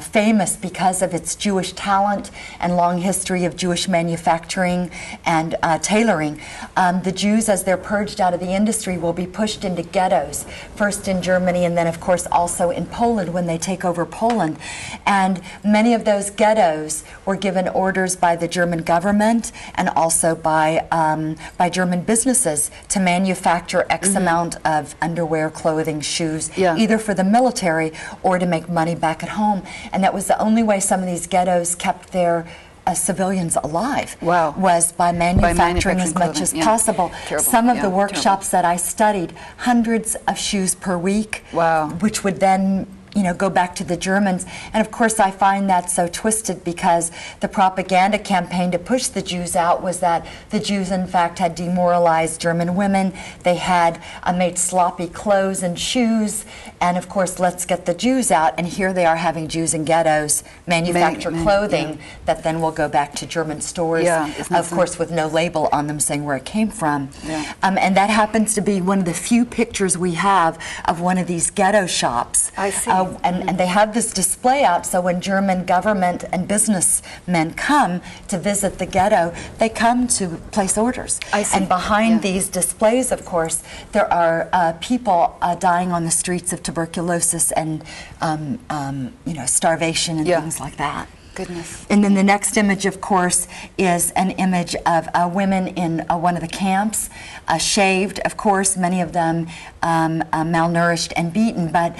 famous because of its Jewish talent and long history of Jewish manufacturing and tailoring. The Jews, as they're purged out of the industry, will be pushed into ghettos, first in Germany and then, of course, also in Poland when they take over Poland. And many of those ghettos were given orders by the German government and also by German businesses to manufacture X amount of underwear, clothing, shoes, either for the military or to make money back at home. And that was the only way some of these ghettos kept their civilians alive, was by manufacturing as much as possible. Some of the workshops that I studied, hundreds of shoes per week, which would then go back to the Germans. And of course, I find that so twisted because the propaganda campaign to push the Jews out was that the Jews, in fact, had demoralized German women. They had made sloppy clothes and shoes. And of course, let's get the Jews out. And here they are having Jews in ghettos manufacture clothing that then will go back to German stores, of course, with no label on them saying where it came from. And that happens to be one of the few pictures we have of one of these ghetto shops. I see. And they have this display out, so when German government and businessmen come to visit the ghetto, they come to place orders. I see. And behind these displays, of course, there are people dying on the streets of tuberculosis and starvation and things like that. Goodness. And then the next image, of course, is an image of women in one of the camps, shaved, of course, many of them malnourished and beaten. But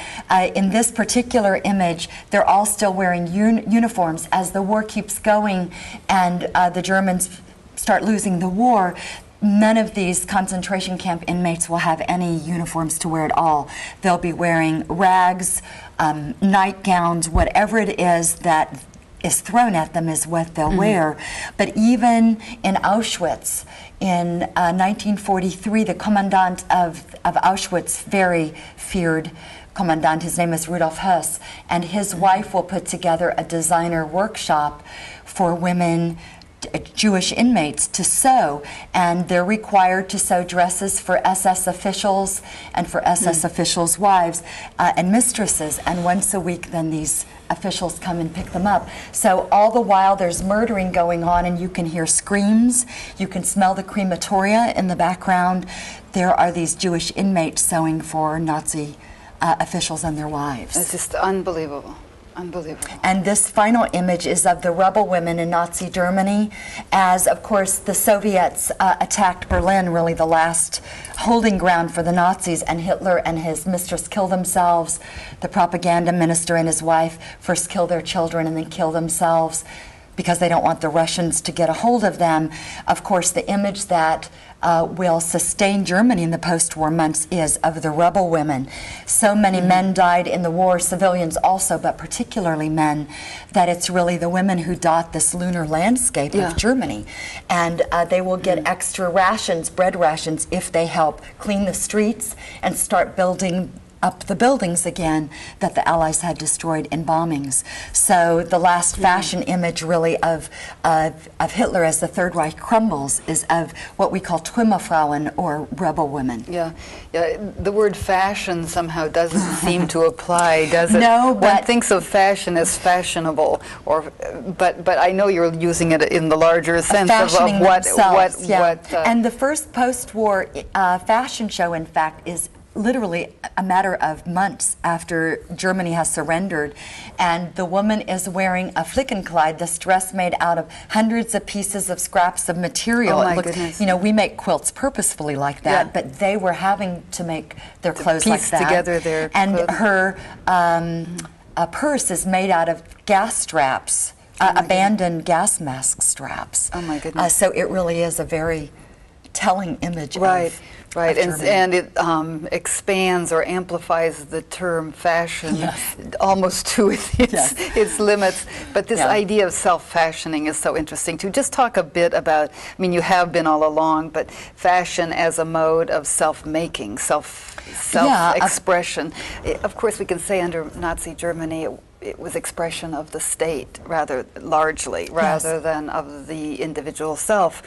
in this particular image, they're all still wearing uniforms. As the war keeps going and the Germans start losing the war, none of these concentration camp inmates will have any uniforms to wear at all. They'll be wearing rags, nightgowns, whatever it is that is thrown at them is what they'll wear. But even in Auschwitz, in 1943, the commandant of Auschwitz, very feared commandant, his name is Rudolf Höss, and his wife will put together a designer workshop for women, Jewish inmates, to sew, and they're required to sew dresses for SS officials and for SS officials' wives and mistresses, and once a week then these officials come and pick them up. So all the while there's murdering going on, and you can hear screams, you can smell the crematoria in the background. There are these Jewish inmates sewing for Nazi officials and their wives. It's just unbelievable. Unbelievable. And this final image is of the rebel women in Nazi Germany as, of course, the Soviets attacked Berlin, really the last holding ground for the Nazis, and Hitler and his mistress kill themselves. The propaganda minister and his wife first kill their children and then kill themselves because they don't want the Russians to get a hold of them. Of course, the image that will sustain Germany in the post-war months is of the rebel women. So many men died in the war, civilians also, but particularly men, that it's really the women who dot this lunar landscape of Germany. And they will get extra rations, bread rations, if they help clean the streets and start building up the buildings again that the Allies had destroyed in bombings. So the last fashion image really of Hitler as the Third Reich crumbles is of what we call Trümmerfrauen, or rebel women. Yeah, the word fashion somehow doesn't seem to apply, does it? No, but one thinks of fashion as fashionable, but I know you're using it in the larger sense of what. And the first post-war fashion show, in fact, is literally a matter of months after Germany has surrendered, and the woman is wearing a Flickenkleid, this dress made out of hundreds of pieces of scraps of material. Oh my goodness. You know, we make quilts purposefully like that, but they were having to make their clothes like that. Piece together their and clothing. Her purse is made out of gas straps, abandoned gas mask straps. Oh my goodness. So it really is a very telling image of Right, Germany. and it expands or amplifies the term fashion almost to its limits. But this idea of self-fashioning is so interesting too. Just talk a bit about, I mean, you have been all along, but fashion as a mode of self-making, self-expression. Of course, we can say under Nazi Germany, it was expression of the state rather largely, rather than of the individual self.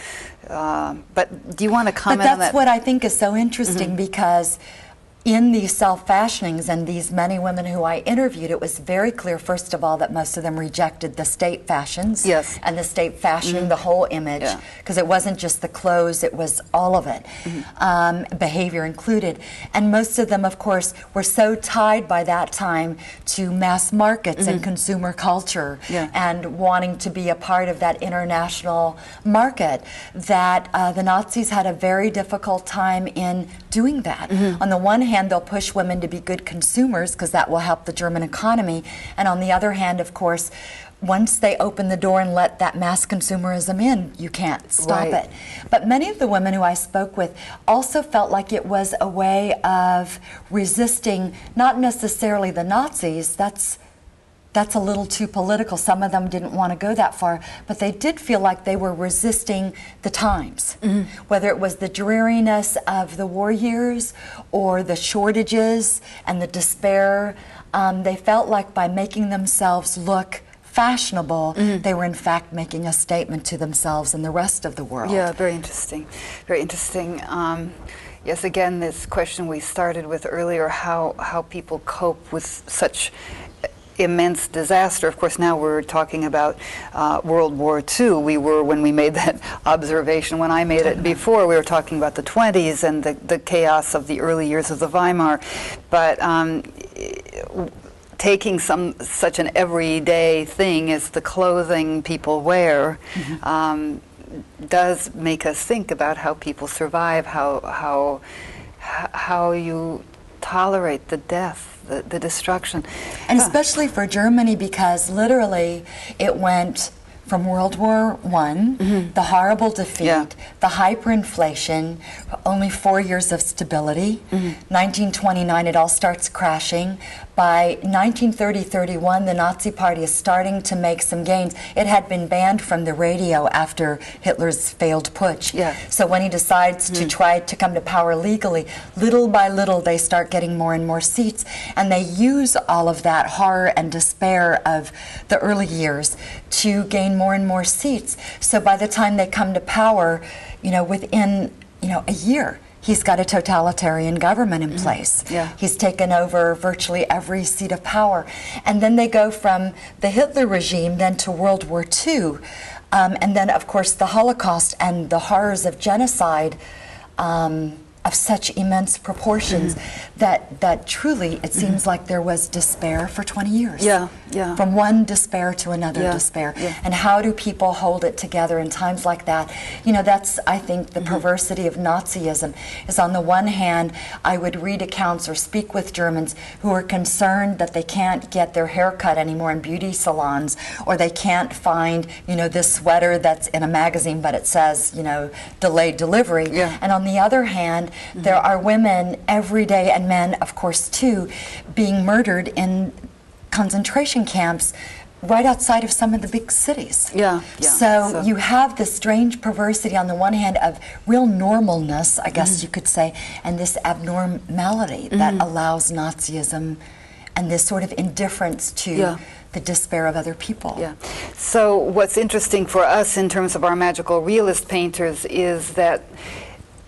But do you want to comment on that? But that's what I think is so interesting, because in these self-fashionings and these many women who I interviewed, it was very clear, first of all, that most of them rejected the state fashions and the state fashioning the whole image, because it wasn't just the clothes, it was all of it, behavior included. And most of them, of course, were so tied by that time to mass markets and consumer culture and wanting to be a part of that international market that the Nazis had a very difficult time in doing that. On the one hand, hand, they'll push women to be good consumers because that will help the German economy. And on the other hand, of course, once they open the door and let that mass consumerism in, you can't stop it. But many of the women who I spoke with also felt like it was a way of resisting, not necessarily the Nazis, that's a little too political. Some of them didn't want to go that far, but they did feel like they were resisting the times, whether it was the dreariness of the war years or the shortages and the despair. They felt like by making themselves look fashionable, they were in fact making a statement to themselves and the rest of the world. Yeah, very interesting. Very interesting. Yes, again, this question we started with earlier, how people cope with such immense disaster. Of course, now we're talking about World War II. We were, when we made that observation, when I made it before, we were talking about the 20s and the chaos of the early years of the Weimar. But taking such an everyday thing as the clothing people wear does make us think about how people survive, how you tolerate the death, the destruction. And especially for Germany, because literally it went from World War I, the horrible defeat, the hyperinflation, only 4 years of stability. 1929, it all starts crashing. By 1930-31, the Nazi Party is starting to make some gains. It had been banned from the radio after Hitler's failed putsch. So when he decides to try to come to power legally, little by little they start getting more and more seats, and they use all of that horror and despair of the early years to gain more and more seats. So by the time they come to power, within a year, he's got a totalitarian government in place. He's taken over virtually every seat of power. And then they go from the Hitler regime then to World War II. And then, of course, the Holocaust and the horrors of genocide of such immense proportions that truly it seems like there was despair for 20 years. From one despair to another despair. And how do people hold it together in times like that? That's, I think, the perversity of Nazism, is on the one hand, I would read accounts or speak with Germans who are concerned that they can't get their hair cut anymore in beauty salons, or they can't find, this sweater that's in a magazine but it says, delayed delivery. And on the other hand, there are women every day, and men, of course, too, being murdered in concentration camps right outside of some of the big cities. So you have this strange perversity on the one hand of real normalness, I guess you could say, and this abnormality that allows Nazism and this sort of indifference to the despair of other people. So what's interesting for us in terms of our magical realist painters is that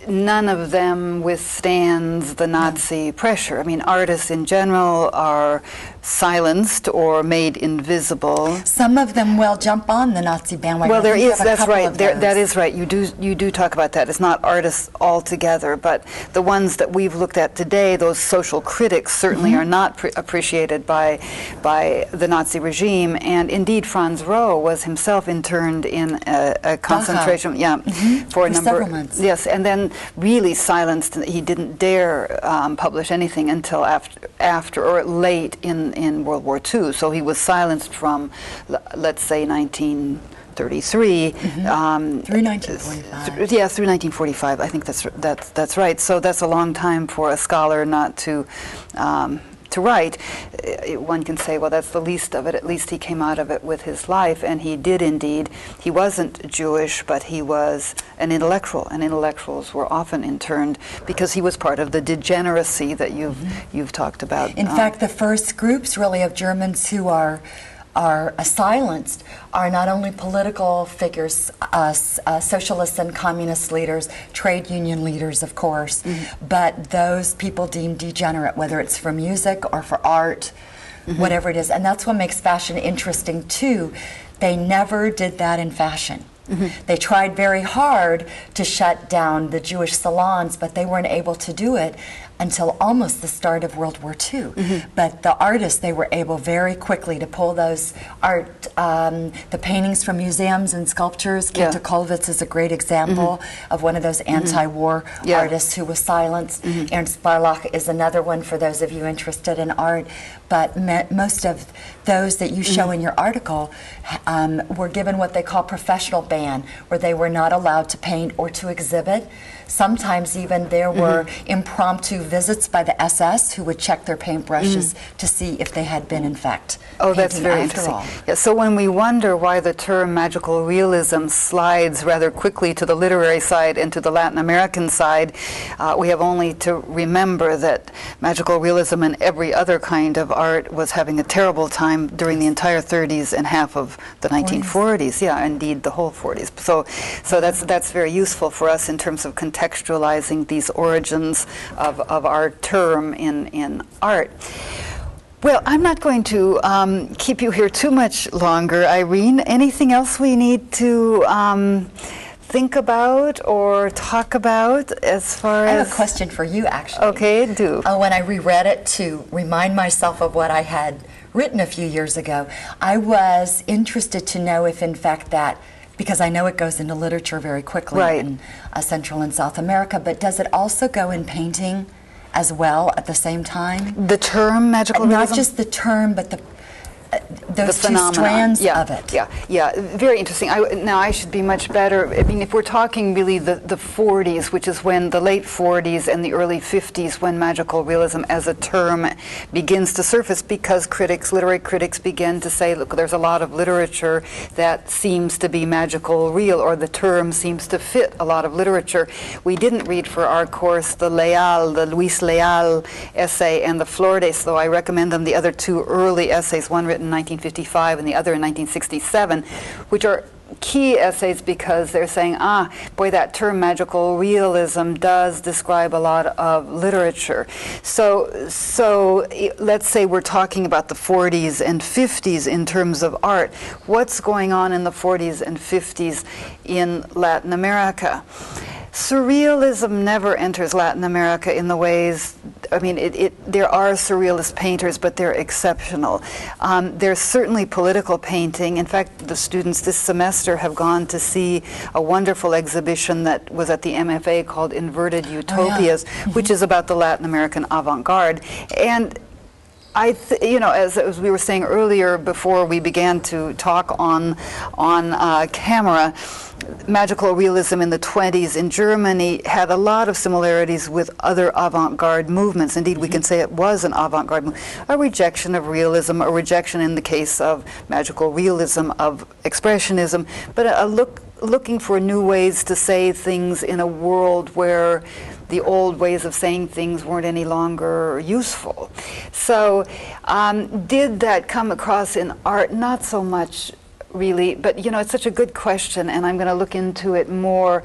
none of them withstands the Nazi pressure. I mean, artists in general are silenced or made invisible. Some of them will jump on the Nazi bandwagon. Well, there is, that's right. That is right. You do talk about that. It's not artists altogether, but the ones that we've looked at today, those social critics, certainly are not appreciated by the Nazi regime. And indeed, Franz Roh was himself interned in a concentration, for a number several months. Yes, and then really silenced. He didn't dare publish anything until after or late in World War II. So he was silenced from, let's say, 1933 through 1945. Yes, through 1945. I think that's right. So that's a long time for a scholar not to write. One can say, well, that's the least of it. At least he came out of it with his life, and he did indeed. He wasn't Jewish, but he was an intellectual, and intellectuals were often interned because he was part of the degeneracy that you've talked about. In fact, the first groups really of Germans who are silenced are not only political figures, socialist and communist leaders, trade union leaders, of course, but those people deemed degenerate, whether it's for music or for art, whatever it is. And that's what makes fashion interesting, too. They never did that in fashion. They tried very hard to shut down the Jewish salons, but they weren't able to do it until almost the start of World War II. But the artists, they were able very quickly to pull those art, the paintings from museums and sculptures. Kinta Kollwitz is a great example of one of those anti-war artists who was silenced. Ernst Barlach is another one for those of you interested in art. But most of those that you show in your article were given what they call professional ban, where they were not allowed to paint or to exhibit. Sometimes even there were impromptu visits by the SS who would check their paintbrushes to see if they had been in fact that's very interesting. all. Yeah, so when we wonder why the term magical realism slides rather quickly to the literary side and to the Latin American side, we have only to remember that magical realism and every other kind of art was having a terrible time during the entire 30s and half of the 1940s. Yeah, indeed, the whole 40s. So that's very useful for us in terms of contextualizing these origins of our term in art. Well, I'm not going to keep you here too much longer, Irene. Anything else we need to think about or talk about as far as... I have a question for you, actually. Okay, do. When I reread it to remind myself of what I had written a few years ago, I was interested to know if, in fact, that, because I know it goes into literature very quickly in Central and South America, but does it also go in painting as well at the same time? The term magical realism? Not just the term, but those two phenomenon. strands of it. Yeah, very interesting. Now I should be much better. I mean, if we're talking really the 40s, which is when the late 40s and the early 50s, when magical realism as a term begins to surface, because literary critics begin to say, look, there's a lot of literature that seems to be magical real, or the term seems to fit a lot of literature. We didn't read for our course the Luis Leal essay and the Flores, though I recommend them, the other two early essays, one written in 1955 and the other in 1967, which are key essays because they're saying, boy, that term magical realism does describe a lot of literature. So let's say we're talking about the 40s and 50s in terms of art. What's going on in the 40s and 50s in Latin America? Surrealism never enters Latin America in the ways, I mean, there are surrealist painters, but they're exceptional. There's certainly political painting. In fact, the students this semester have gone to see a wonderful exhibition that was at the MFA called Inverted Utopias, which is about the Latin American avant-garde. And as we were saying earlier before we began to talk on camera, magical realism in the 20s in Germany had a lot of similarities with other avant-garde movements. Indeed, we can say it was an avant-garde movement, a rejection of realism, a rejection in the case of magical realism of expressionism, but looking for new ways to say things in a world where the old ways of saying things weren't any longer useful. So did that come across in art? Not so much, really, but it's such a good question, and I'm going to look into it more.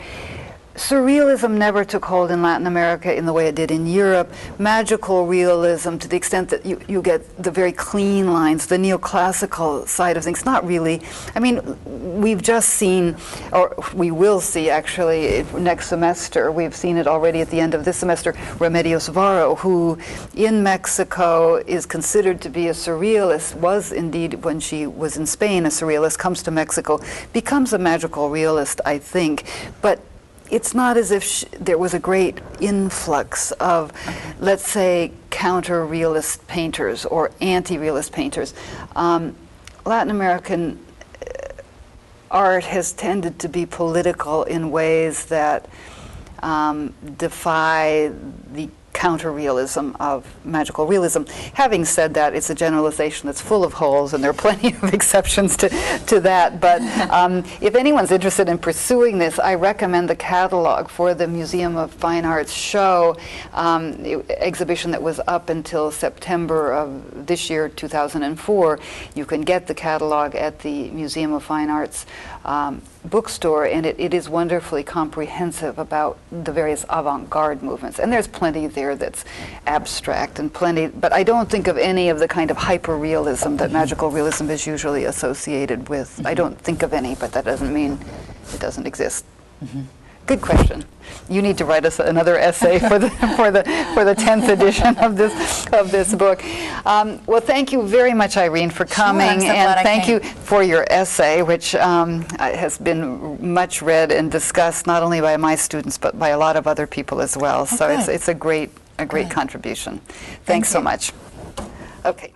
Surrealism never took hold in Latin America in the way it did in Europe. Magical realism, to the extent that you get the very clean lines, the neoclassical side of things, not really. I mean, we've just seen, or we will see actually next semester, we've seen it already at the end of this semester, Remedios Varo, who in Mexico is considered to be a surrealist, was indeed when she was in Spain a surrealist, comes to Mexico, becomes a magical realist, I think. But it's not as if there was a great influx of, let's say, counter-realist painters or anti-realist painters. Latin American art has tended to be political in ways that defy the counter-realism of magical realism. Having said that, it's a generalization that's full of holes, and there are plenty of exceptions to that. But if anyone's interested in pursuing this, I recommend the catalog for the Museum of Fine Arts show exhibition that was up until September of this year, 2004. You can get the catalog at the Museum of Fine Arts bookstore, and it is wonderfully comprehensive about the various avant-garde movements. And there's plenty there that's abstract and plenty, but I don't think of any of the kind of hyper-realism that magical realism is usually associated with. I don't think of any, but that doesn't mean it doesn't exist. Good question. You need to write us another essay for the for the 10th edition of this book. Well, thank you very much, Irene, for coming, I'm so and glad I thank came. you for your essay, which has been much read and discussed not only by my students but by a lot of other people as well. So good. it's a great contribution. Thanks so you. much. Okay.